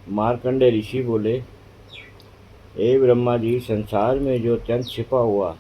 मार्कंडेय ऋषि बोले, हे ब्रह्मा जी, संसार में जो अत्यंत छिपा हुआ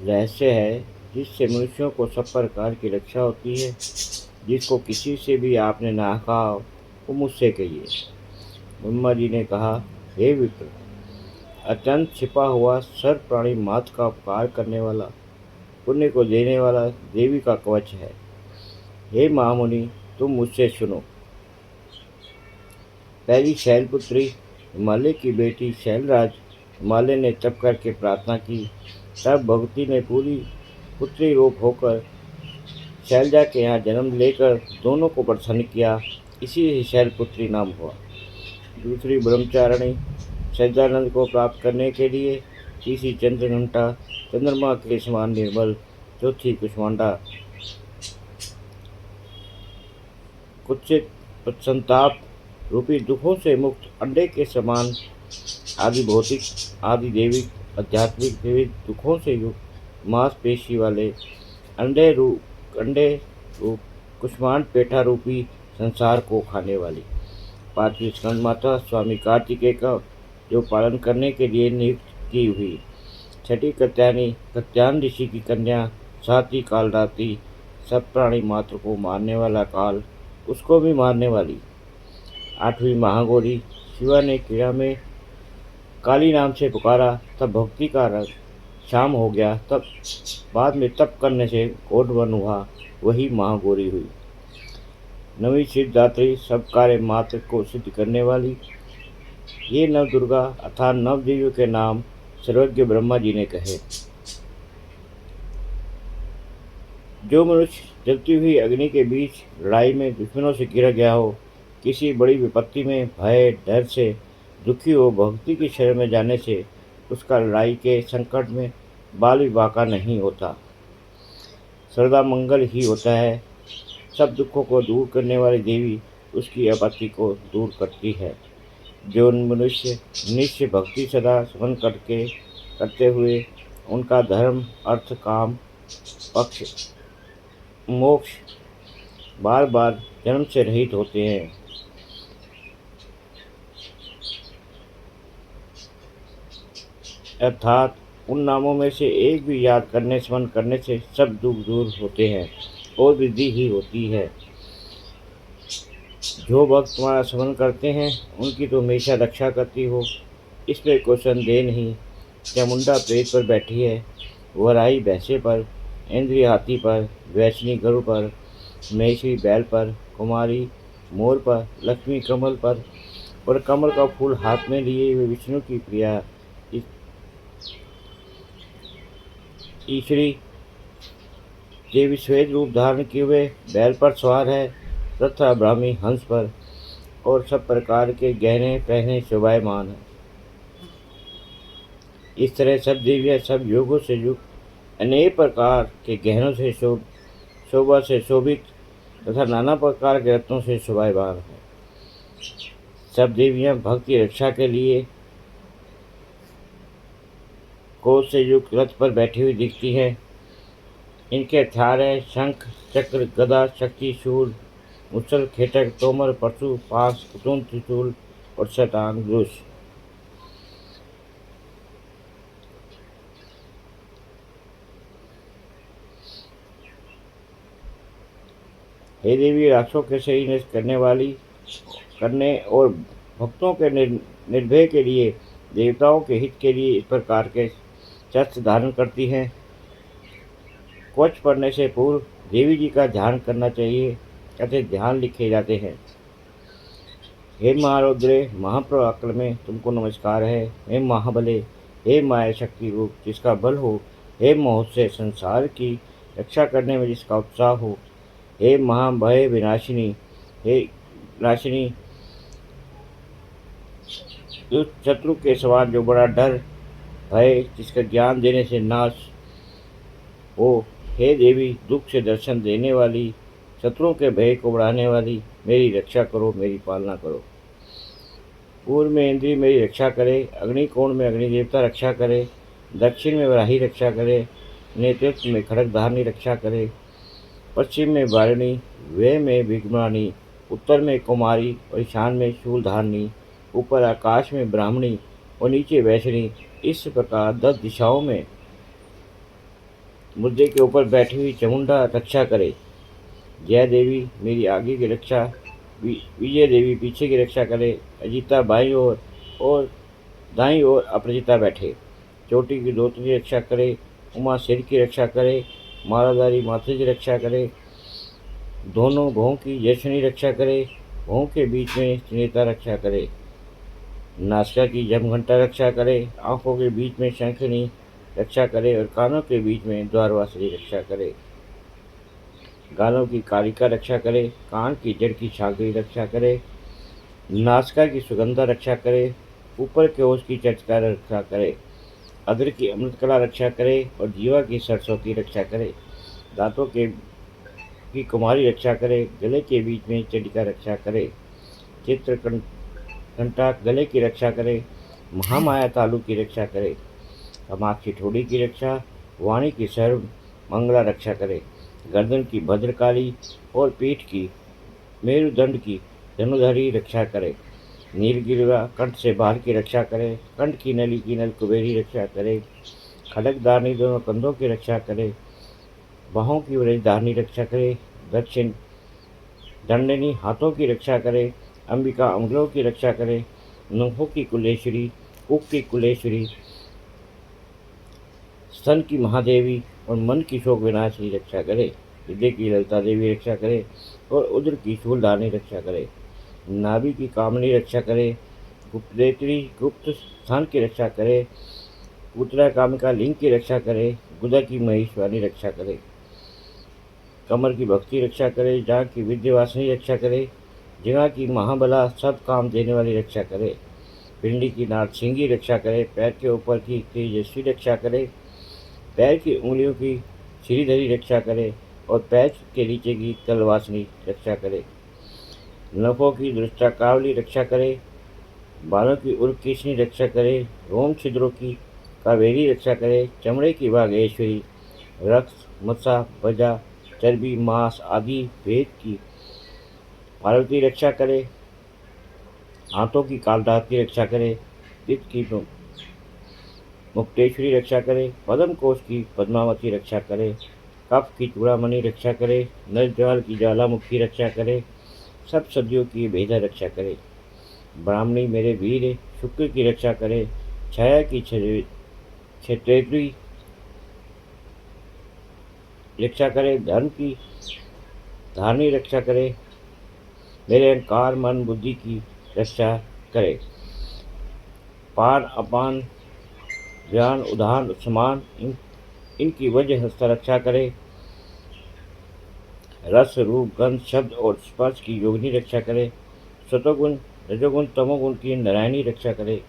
रहस्य है, जिससे मनुष्यों को सब प्रकार की रक्षा होती है, जिसको किसी से भी आपने ना कहा हो, वो मुझसे कहिए। ब्रह्मा जी ने कहा, हे विप्र, अत्यंत छिपा हुआ सर्व प्राणी मात्र का उपकार करने वाला, पुण्य को देने वाला देवी का कवच है। हे महामुनि, तुम मुझसे सुनो। पहली शैलपुत्री हिमालय की बेटी शैलराज हिमालय ने तप करके प्रार्थना की। तब भगवती ने पूरी पुत्री रूप होकर शैलजा के यहाँ जन्म लेकर दोनों को प्रसन्न किया। इसी से शैलपुत्री नाम हुआ। दूसरी ब्रह्मचारिणी सच्चिदानंद को प्राप्त करने के लिए। तीसरी चंद्रघंटा चंद्रमा के समान निर्मल। चौथी कुष्मांडा कुत्सित संताप रूपी दुखों से मुक्त अंडे के समान आदि भौतिक आदि देविक आध्यात्मिक विविध दुखों से युक्त मांसपेशी वाले अंडे रूप कुष्मांड पेठा रूपी संसार को खाने वाली। पांचवी स्कंद माता स्वामी कार्तिकेय का जो पालन करने के लिए नियुक्त की हुई। छठी कत्यान ऋषि की कन्या। सातवीं कालरात्रि सब प्राणी मात्र को मारने वाला काल, उसको भी मारने वाली। आठवीं महागौरी शिवा ने क्रीड़ा में काली नाम से पुकारा, तब भक्ति का रंग शाम हो गया। तब बाद में तप करने से कोटवन हुआ, वही महागौरी हुई। नवीं सिद्धदात्री सब कार्य मात्र को सिद्ध करने वाली। ये नव दुर्गा अर्थात नव देवियों के नाम सर्वज्ञ ब्रह्मा जी ने कहे। जो मनुष्य जलती हुई अग्नि के बीच लड़ाई में दुश्मनों से घिरा गया हो, किसी बड़ी विपत्ति में भय डर से दुखी हो, भक्ति की शरण में जाने से उसका लड़ाई के संकट में बाल विवाह का नहीं होता, सर्वदा मंगल ही होता है। सब दुखों को दूर करने वाली देवी उसकी आपत्ति को दूर करती है। जो मनुष्य निश्चय भक्ति सदा स्मरण करते हुए उनका धर्म अर्थ काम पक्ष मोक्ष बार बार जन्म से रहित होते हैं, अर्थात उन नामों में से एक भी याद करने स्मरण करने से सब दुख दूर होते हैं और वृद्धि ही होती है। जो भक्त तुम्हारा स्मरण करते हैं उनकी तो हमेशा रक्षा करती हो, इसमें कोई संदेह नहीं। चामुंडा प्रेत पर बैठी है, वराई भैंसे पर, इंद्री हाथी पर, वैष्णी गरुड़ पर, महेश्वरी बैल पर, कुमारी मोर पर, लक्ष्मी कमल पर और कमल का फूल हाथ में लिए हुए विष्णु की प्रिया ईश्वरी देवी श्वेत रूप धारण किए हुए बैल पर सवार है तथा ब्राह्मी हंस पर और सब प्रकार के गहने पहने शोभायमान है। इस तरह सब देवियाँ सब योगों से युक्त अनेक प्रकार के गहनों से शोभा से शोभित तथा नाना प्रकार के रत्नों से शोभायमान है। सब देवियाँ भक्त की रक्षा के लिए क्रोध से युक्त रथ पर बैठी हुई दिखती है। इनके हथियार है शंख चक्र गदा शक्ति शूल मुसल खेटक तोमर परशु पास कुटुम त्रिशूल और शतांग धनुष। हे देवी, राक्षसों के सही नष्ट करने और भक्तों के निर्भय के लिए देवताओं के हित के लिए इस प्रकार के शस्त्र धारण करती हैं। कवच पढ़ने से पूर्व देवी जी का ध्यान करना चाहिए, ऐसे ध्यान लिखे जाते हैं। हे महारुद्रे, महाप्रकाल में तुमको नमस्कार है। हे महाबले, हे माया शक्ति रूप जिसका बल हो, हे महोत्सव संसार की रक्षा करने में जिसका उत्साह हो, हे महाभय विनाशिनी, हे नाशिनी शत्रु के सवार जो बड़ा डर भय जिसका ज्ञान देने से नाश हो, हे देवी दुख से दर्शन देने वाली शत्रुओं के भय को बढ़ाने वाली, मेरी रक्षा करो, मेरी पालना करो। पूर्व में इंद्री मेरी रक्षा करे, अग्निकोण में अग्नि देवता रक्षा करे, दक्षिण में वराही रक्षा करे, नेतृत्व में खड़गधारणी रक्षा करे, पश्चिम में वारिणी, व्यय में विघ्नानी, उत्तर में कुमारी और ईशान में शूलधारणी, ऊपर आकाश में ब्राह्मणी और नीचे वैष्णी। इस प्रकार 10 दिशाओं में मुद्दे के ऊपर बैठी हुई चामुंडा रक्षा करे। जय देवी मेरी आगे की रक्षा, विजय देवी पीछे की रक्षा करे। अजिता बाईं ओर और दाईं ओर अपराजिता बैठे। चोटी की धोती की रक्षा करे, उमा सिर की रक्षा करे, मालाधारी माथे की रक्षा करे, दोनों भों की यशनी रक्षा करे, भों के बीच में त्रिनेता रक्षा करे, नासिका की जमघंटा रक्षा करे, आंखों के बीच में शंखनी रक्षा करे और कानों के बीच में द्वारवासरी रक्षा करे, गालों की कालिका रक्षा करे, कान की जड़ की छागरी रक्षा करे, नासिका की सुगंधा रक्षा करे, ऊपर के ओस की चटका रक्षा करे, अदर की अमृत कला रक्षा करे और जीवा की सरसों की रक्षा करे, दांतों के की कुमारी रक्षा करे, गले के बीच में चंडिका रक्षा करे, चित्रकंठा गले की रक्षा करे, महामाया तालु की रक्षा करे, कामाक्षी ठोड़ी की रक्षा, वाणी की सर्व मंगला रक्षा करे, गर्दन की भद्रकाली और पीठ की मेरुदंड की धनुधारी रक्षा करे, नीलगिरिवा कंठ से बाहर की रक्षा करे, कंठ की नली की नल कुबेरी रक्षा करे, खड़कदारनी दोनों कंधों की रक्षा करे, बाहों की व्रजधारणी रक्षा करे, दक्षिण दंडनी हाथों की रक्षा करे, अंबिका अंगुलों की रक्षा करे, नखों की कुलेश्वरी, उक की कुलेश्वरी, स्तन की महादेवी और मन की शोक विनाशी रक्षा करे, हृदय की ललिता देवी रक्षा करे और उदर की शूलधारणी रक्षा करे, नाभि की कामनी रक्षा करे, गुप्तनेत्री गुप्त स्थान की रक्षा करे, उत्तरा कामिका लिंग की रक्षा करे, गुदा की महेश्वरी रक्षा करे, कमर की भक्ति रक्षा करे, जांघ की विद्यावासिनी रक्षा करे, जगह की महाबला सब काम देने वाली रक्षा करे, पिंडी की नाट सिंगी रक्षा करे, पैर के ऊपर की तेजस्वी रक्षा करे, पैर की उंगलियों की श्रीधरी रक्षा करे और पैर के नीचे की तलवासनी रक्षा करे, नखों की दृष्टा कावली रक्षा करे, बालों की उर्किशनी रक्षा करे, रोम छिद्रों की कावेरी रक्षा करे, चमड़े की बागेश्वरी, रक्त मत्सा बजा चर्बी मांस आदि भेद की पार्वती रक्षा करे, हाथों की कालदात की रक्षा करे, पित्त की मुक्तेश्वरी रक्षा करे, पद्म कोश की पद्मावती रक्षा करे, कफ की चूड़ामणि रक्षा करे, नरज्वाल की ज्वालामुखी रक्षा करे, सब सदियों की भेदा रक्षा करे, ब्राह्मणी मेरे वीर शुक्र की रक्षा करे, छाया की क्षेत्रेत्री रक्षा करे, धर्म की धारणी रक्षा करे, मेरे अहंकार मन बुद्धि की रक्षा करे, पान अपान ज्ञान उदाहरण समान इनकी वजह हस्ता रक्षा करे, रस रूप गंध शब्द और स्पर्श की योगिनी रक्षा करे, सतोगुण रजोगुण तमोगुण की नारायणी रक्षा करे,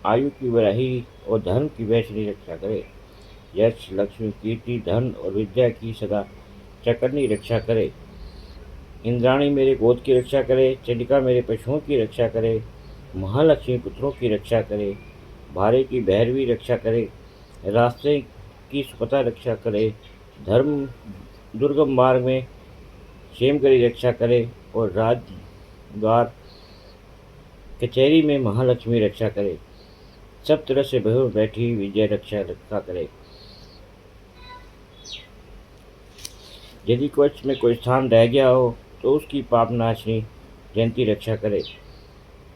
आयु की वराही और धर्म की वैष्णी रक्षा करे, यश लक्ष्मी कीर्ति धन और विद्या की सदा चकरनी रक्षा करे, इंद्राणी मेरे गोद की रक्षा करे, चंडिका मेरे पशुओं की रक्षा करे, महालक्ष्मी पुत्रों की रक्षा करे, भारे की भैरवी रक्षा करे, रास्ते की सुपता रक्षा करे, धर्म दुर्गम मार्ग में क्षेम करी रक्षा करे और राज द्वार कचहरी में महालक्ष्मी रक्षा करे, सब तरह से भय बैठी विजय रक्षा करे। यदि कवच में कोई स्थान रह गया हो तो उसकी पाप नाशनी जयंती रक्षा करे।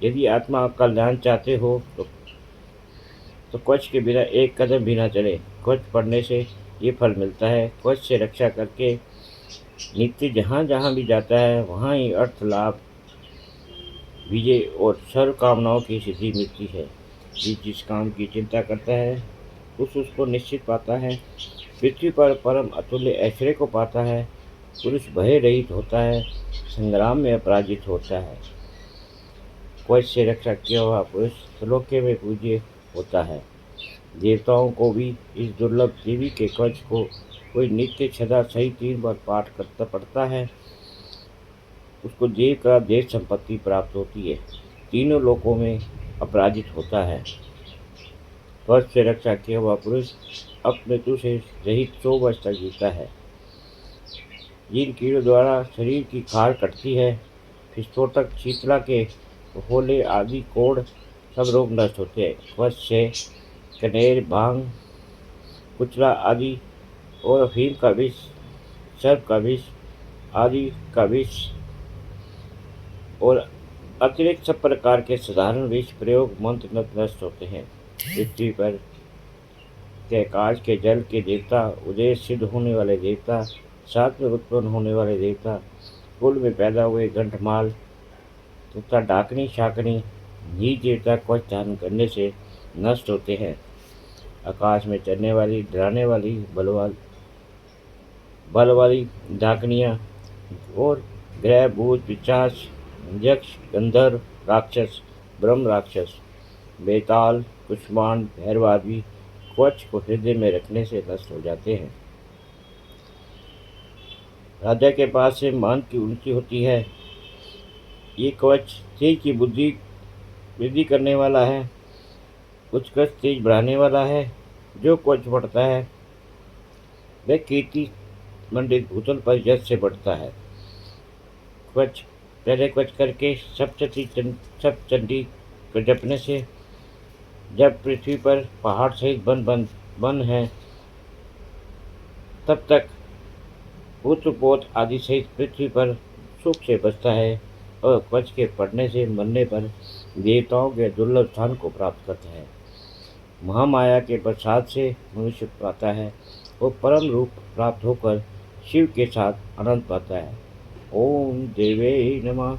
यदि आत्मा कल्याण चाहते हो तो कवच के बिना एक कदम भी ना चले। कवच पढ़ने से ये फल मिलता है। कवच से रक्षा करके नित्य जहाँ जहाँ भी जाता है वहाँ ही अर्थ लाभ विजय और सर्व कामनाओं की सिद्धि मिलती है। जिस काम की चिंता करता है उसको निश्चित पाता है। पृथ्वी पर परम अतुल्य ऐश्वर्य को पाता है। पुरुष भय रहित होता है, संग्राम में अपराजित होता है। कवच से रक्षा किया हुआ पुरुष त्रिलोक्य में पूज्य होता है। देवताओं को भी इस दुर्लभ देवी के कवच को कोई नित्य सदा सही 3 बार पाठ करता पड़ता है, उसको देव का देव संपत्ति प्राप्त होती है, तीनों लोकों में अपराजित होता है। कवच से रक्षा किया हुआ पुरुष अब मृत्यु से रहित 100 वर्ष तक जीता है। जिन कीड़ों द्वारा शरीर की खाल कटती है विस्फोटक, शीतला के होले आदि कोढ़ सब रोग नष्ट होते हैं। कवच से कनेर, भांग, कुचला आदि और अफीम का विष, सर्प का विष आदि का विष और अतिरिक्त सब प्रकार के साधारण विष प्रयोग मंत्र नष्ट होते हैं। पृथ्वी पर के आकाश के जल के देवता, उदय सिद्ध होने वाले देवता, साथ में उत्पन्न होने वाले देवता, कुल में पैदा हुए गंठमाल तथा डाकनी शाकनी नीच देवता कवच धारण करने से नष्ट होते हैं। आकाश में चलने वाली, डराने वाली, बल वाली डाकनियाँ और ग्रह, भूत, पिशाच, यक्ष, गंधर्व राक्षस, ब्रह्म राक्षस, बेताल, कुष्मांड, भैरव आदि कवच को हृदय में रखने से नष्ट हो जाते हैं। राजा के पास से मान की उन्नति होती है। ये कवच तेज की बुद्धि वृद्धि करने वाला है, उत्कर्ष तेज बढ़ाने वाला है। जो कवच बढ़ता है वह कीर्ति मंडित भूतल पर यश से बढ़ता है। कवच पहले कवच करके सब चंडी को जपने से जब पृथ्वी पर पहाड़ सहित बन है, तब तक पुत्र पोत आदि सहित पृथ्वी पर सुख से बचता है और कवच के पड़ने से मरने पर देवताओं के दुर्लभ स्थान को प्राप्त करता है। महामाया के प्रसाद से मनुष्य पाता है और परम रूप प्राप्त होकर शिव के साथ आनंद पाता है। ओम देवे नमः।